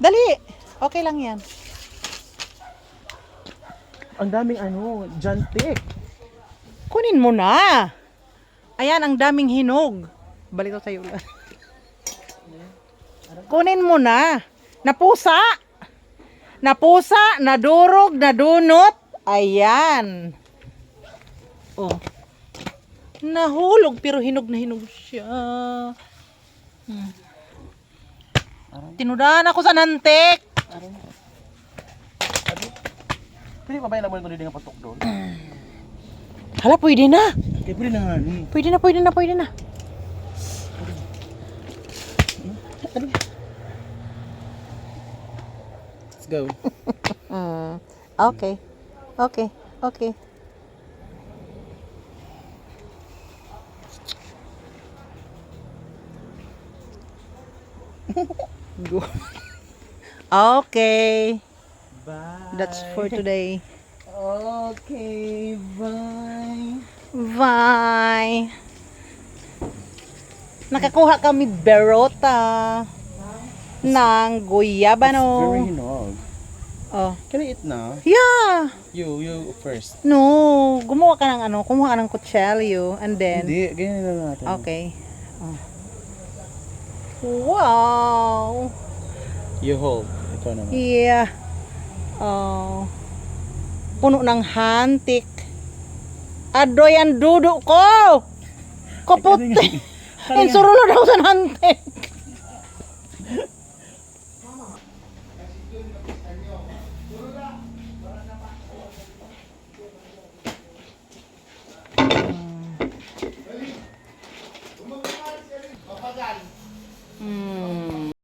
Dali. Okay lang yan. Ang daming jantik. Kunin mo na. Ayan, ang daming hinog. Balik ko sa'yo. Kunin mo na. Napusa. Napusa, nadurog, nadunot. Ayan. Oh. Nahulog pero hinog na hinog siya. Tinudahan ako sa nantik. Pwede pa ba yung lamunin ko dito ng patok doon? Hala, pwede na. Kaya pwede na nga ni. Pwede na, pwede na, pwede na. Let's go. Okay. Okay. Okay. Go. Okay. Bye. That's for today. Okay, bye. Bye. Nakakuha kami berota ng Very guyabano. hinog. Oh. Can I eat now? Yeah. You first. No, gumawa ka ng kumuha ka ng kutsilyo and then Hindi, ganyan na natin. okay. Oh. Wow. You hold. Ikaw naman. Yeah. Oh. Puno ng hantik. Adoy ang dudo ko. Kaputi. Insurulo daw sa hantik.